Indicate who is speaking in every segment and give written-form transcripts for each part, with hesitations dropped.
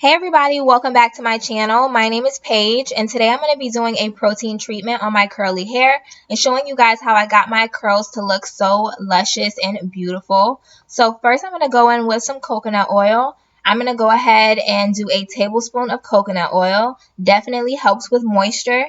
Speaker 1: Hey everybody, welcome back to my channel. My name is Paige and today I'm going to be doing a protein treatment on my curly hair and showing you guys how I got my curls to look so luscious and beautiful. So first I'm going to go in with some coconut oil. I'm going to go ahead and do a tablespoon of coconut oil. Definitely helps with moisture.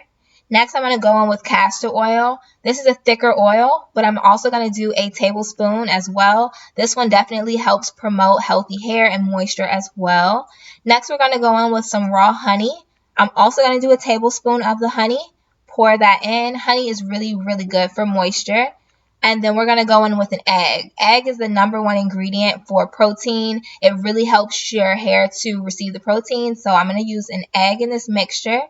Speaker 1: Next, I'm going to go in with castor oil. This is a thicker oil, but I'm also going to do a tablespoon as well. This one definitely helps promote healthy hair and moisture as well. Next, we're going to go in with some raw honey. I'm also going to do a tablespoon of the honey. Pour that in. Honey is really, really good for moisture. And then we're going to go in with an egg. Egg is the #1 ingredient for protein. It really helps your hair to receive the protein. So I'm going to use an egg in this mixture.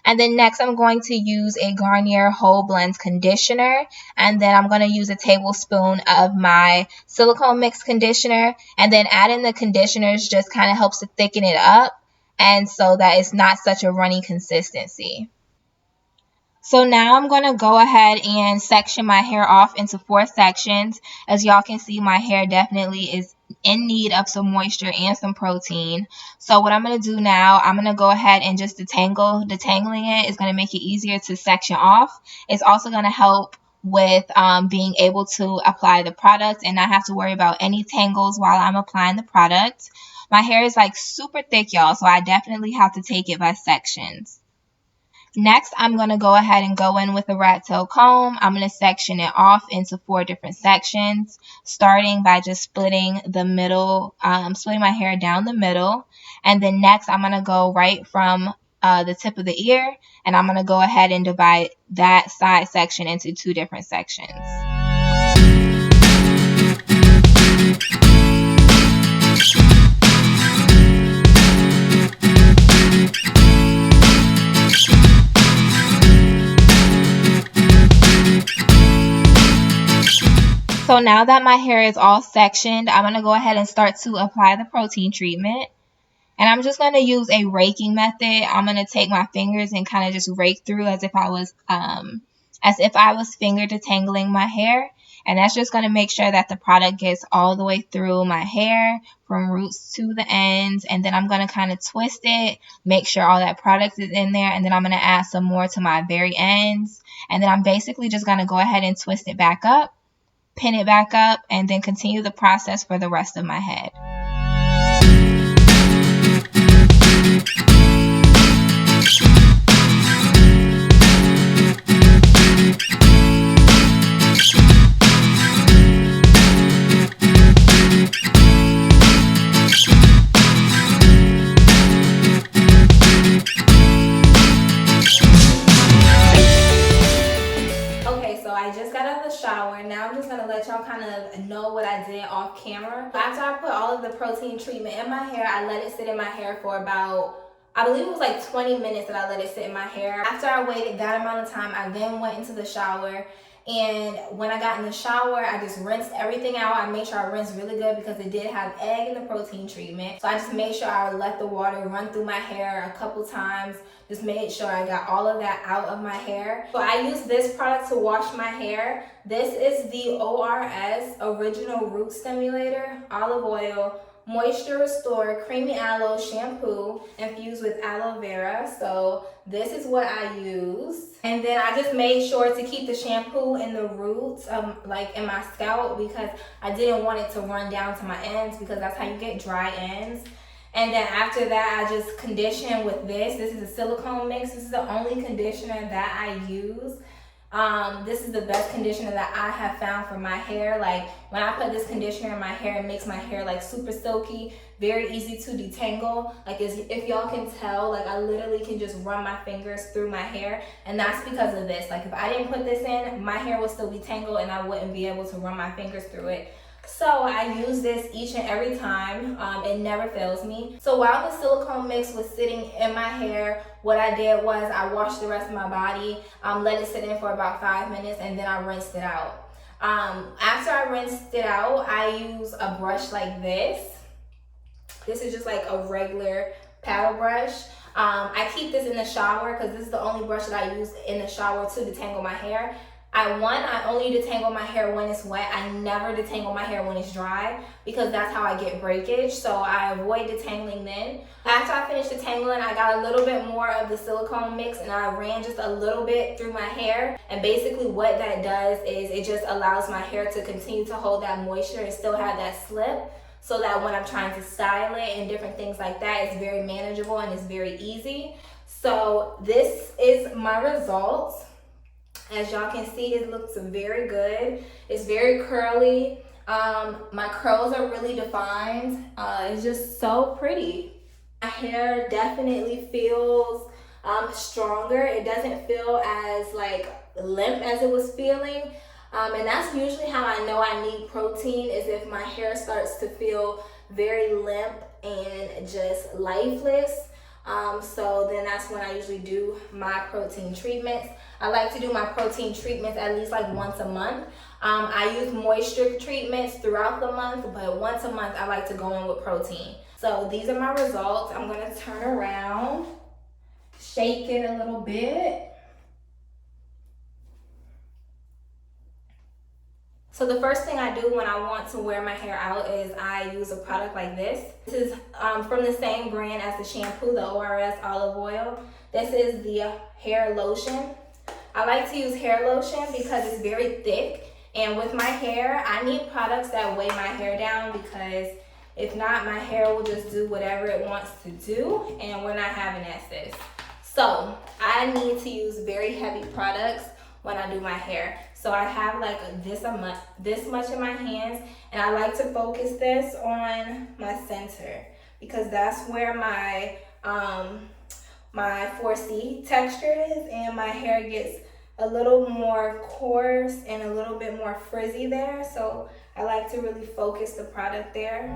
Speaker 1: And then next I'm going to use a Garnier Whole Blends conditioner. And then I'm going to use a tablespoon of my silicone mix conditioner. And then adding the conditioners just kind of helps to thicken it up. And so that it's not such a runny consistency. So now I'm going to go ahead and section my hair off into 4 sections. As y'all can see, my hair definitely is in need of some moisture and some protein. So what I'm going to do now, I'm going to go ahead and just detangle. Detangling it is going to make it easier to section off. It's also going to help with being able to apply the product and not have to worry about any tangles while I'm applying the product. My hair is like super thick, y'all, so I definitely have to take it by sections. Next, I'm going to go ahead and go in with a rat tail comb. I'm going to section it off into 4 different sections, starting by just splitting the middle, splitting my hair down the middle. And then next, I'm going to go right from the tip of the ear, and I'm going to go ahead and divide that side section into 2 different sections. So now that my hair is all sectioned, I'm going to go ahead and start to apply the protein treatment. And I'm just going to use a raking method. I'm going to take my fingers and kind of just rake through as if I was finger detangling my hair. And that's just going to make sure that the product gets all the way through my hair from roots to the ends. And then I'm going to kind of twist it, make sure all that product is in there. And then I'm going to add some more to my very ends. And then I'm basically just going to go ahead and twist it back up, pin it back up, and then continue the process for the rest of my head. Shower. Now I'm just going to let y'all kind of know what I did off camera. After I put all of the protein treatment in my hair, I let it sit in my hair for about, I believe it was like 20 minutes that I let it sit in my hair. After I waited that amount of time, I then went into the shower. And when I got in the shower, I just rinsed everything out. I made sure I rinsed really good because it did have egg in the protein treatment. So I just made sure I let the water run through my hair a couple times. Just made sure I got all of that out of my hair. So I use this product to wash my hair. This is the ORS Original Root Stimulator Olive Oil Moisture Restore Creamy Aloe Shampoo infused with aloe vera. So this is what I use. And then I just made sure to keep the shampoo in the roots, like in my scalp, because I didn't want it to run down to my ends because that's how you get dry ends. And then after that, I just condition with this. This is a silicone mix. This is the only conditioner that I use. This is the best conditioner that I have found for my hair. Like when I put this conditioner in my hair, it makes my hair like super silky, very easy to detangle. Like if y'all can tell, like I literally can just run my fingers through my hair, and that's because of this. Like if I didn't put this in, my hair would still be tangled and I wouldn't be able to run my fingers through it. So I use this each and every time. It never fails me. So while the silicone mix was sitting in my hair, what I did was I washed the rest of my body, let it sit in for about 5 minutes, and then I rinsed it out. After I rinsed it out, I use a brush like this. This is just like a regular paddle brush. I keep this in the shower because this is the only brush that I use in the shower to detangle my hair. I only detangle my hair when it's wet. I never detangle my hair when it's dry because that's how I get breakage. So I avoid detangling then. After I finished detangling, I got a little bit more of the silicone mix and I ran just a little bit through my hair. And basically what that does is it just allows my hair to continue to hold that moisture and still have that slip, so that when I'm trying to style it and different things like that, it's very manageable and it's very easy. So this is my results. As y'all can see, it looks very good. It's very curly. My curls are really defined. It's just so pretty. My hair definitely feels stronger. It doesn't feel as like limp as it was feeling. And that's usually how I know I need protein, is if my hair starts to feel very limp and just lifeless. So then that's when I usually do my protein treatments. I like to do my protein treatments at least like once a month. I use moisture treatments throughout the month, but once a month I like to go in with protein. So these are my results. I'm gonna turn around, shake it a little bit. So the first thing I do when I want to wear my hair out is I use a product like this. This is from the same brand as the shampoo, the ORS olive oil. This is the hair lotion. I like to use hair lotion because it's very thick. And with my hair, I need products that weigh my hair down, because if not, my hair will just do whatever it wants to do and we're not having excess. So I need to use very heavy products when I do my hair. So I have like this much in my hands, and I like to focus this on my center because that's where my 4C texture is, and my hair gets a little more coarse and a little bit more frizzy there. So I like to really focus the product there.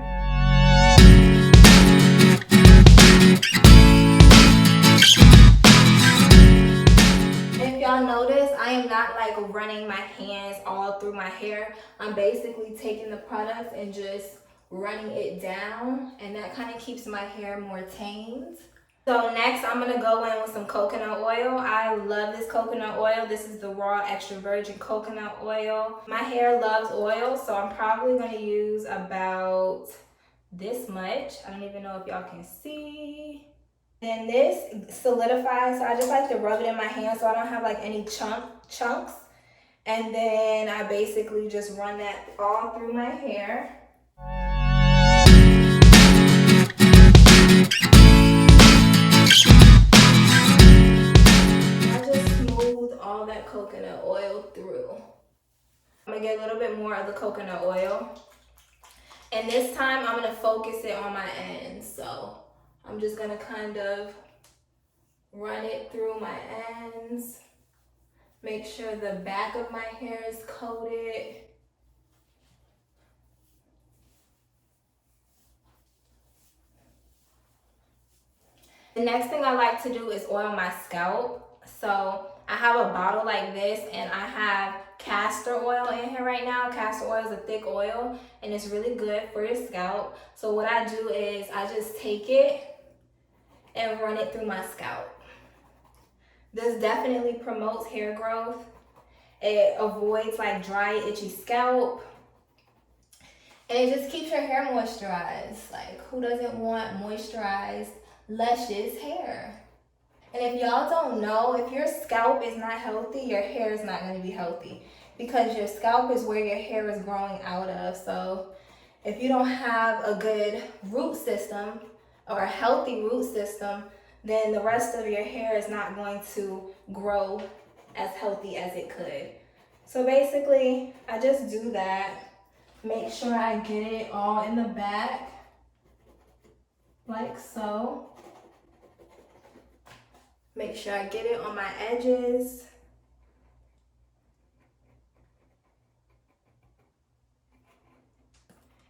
Speaker 1: If y'all notice, I am not like running my hands all through my hair. I'm basically taking the product and just running it down, and that kind of keeps my hair more tamed. So next I'm gonna go in with some coconut oil. I love this coconut oil. This is the raw extra virgin coconut oil. My hair loves oil, so I'm probably gonna use about this much. I don't even know if y'all can see. And this solidifies, so I just like to rub it in my hand so I don't have like any chunks. And then I basically just run that all through my hair. I just smooth all that coconut oil through. I'm gonna get a little bit more of the coconut oil. And this time I'm gonna focus it on my ends. So I'm just gonna kind of run it through my ends. Make sure the back of my hair is coated. The next thing I like to do is oil my scalp. So I have a bottle like this, and I have castor oil in here right now. Castor oil is a thick oil, and it's really good for your scalp. So what I do is I just take it and run it through my scalp. This definitely promotes hair growth. It avoids like dry, itchy scalp. And it just keeps your hair moisturized. Like, who doesn't want moisturized, luscious hair? And if y'all don't know, if your scalp is not healthy, your hair is not going to be healthy, because your scalp is where your hair is growing out of. So if you don't have a good root system or a healthy root system, then the rest of your hair is not going to grow as healthy as it could. So basically, I just do that. Make sure I get it all in the back, like so. Make sure I get it on my edges.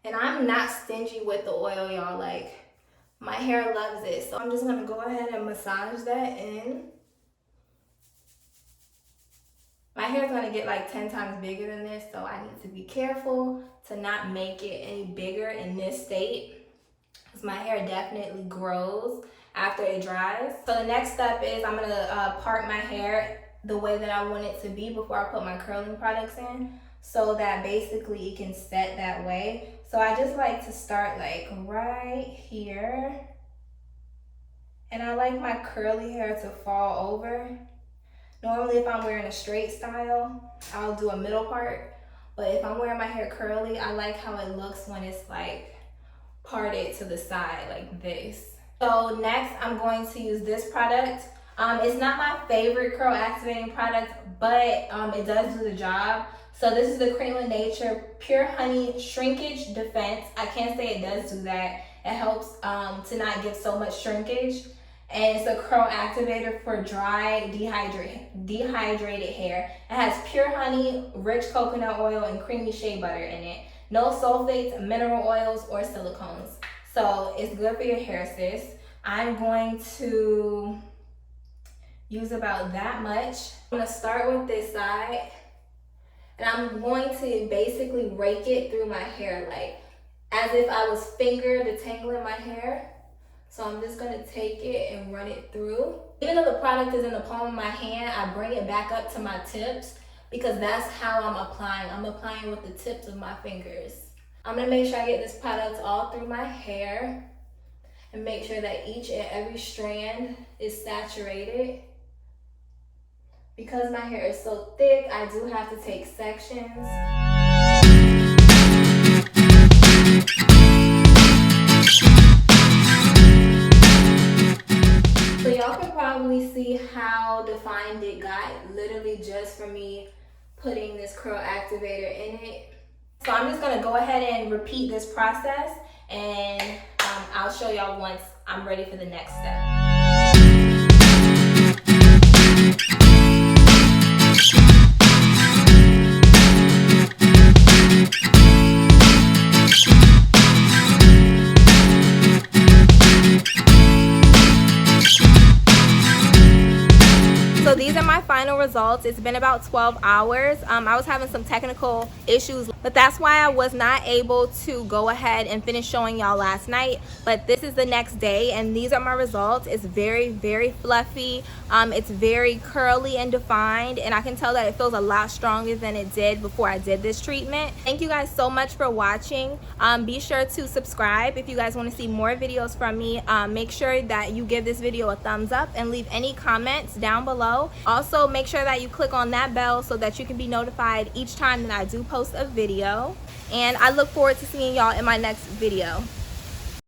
Speaker 1: And I'm not stingy with the oil, y'all. Like, my hair loves it. So I'm just gonna go ahead and massage that in. My hair is gonna get like 10 times bigger than this, so I need to be careful to not make it any bigger in this state, because my hair definitely grows after it dries. So the next step is I'm gonna part my hair. the way that I want it to be before I put my curling products in, so that basically it can set that way. So I just like to start like right here, and I like my curly hair to fall over. Normally if I'm wearing a straight style, I'll do a middle part, but if I'm wearing my hair curly, I like how it looks when it's like parted to the side like this. So next I'm going to use this product. It's not my favorite curl activating product, but it does do the job. So this is the Cream of Nature Pure Honey Shrinkage Defense. I can't say it does do that. It helps to not give so much shrinkage. And it's a curl activator for dry, dehydrated hair. It has pure honey, rich coconut oil, and creamy shea butter in it. No sulfates, mineral oils, or silicones. So it's good for your hair, sis. I'm going to use about that much. I'm gonna start with this side, and I'm going to basically rake it through my hair, like as if I was finger detangling my hair. So I'm just gonna take it and run it through. Even though the product is in the palm of my hand, I bring it back up to my tips because that's how I'm applying. I'm applying with the tips of my fingers. I'm gonna make sure I get this product all through my hair and make sure that each and every strand is saturated. Because my hair is so thick, I do have to take sections. So y'all can probably see how defined it got, literally just from me putting this curl activator in it. So I'm just gonna go ahead and repeat this process, and I'll show y'all once I'm ready for the next step. So these are my final results. It's been about 12 hours. I was having some technical issues, but that's why I was not able to go ahead and finish showing y'all last night. But this is the next day, and these are my results. It's very, very fluffy. It's very curly and defined, and I can tell that it feels a lot stronger than it did before I did this treatment. Thank you guys so much for watching. Be sure to subscribe if you guys want to see more videos from me. Make sure that you give this video a thumbs up and leave any comments down below. Also, make sure that you click on that bell so that you can be notified each time that I do post a video. And I look forward to seeing y'all in my next video.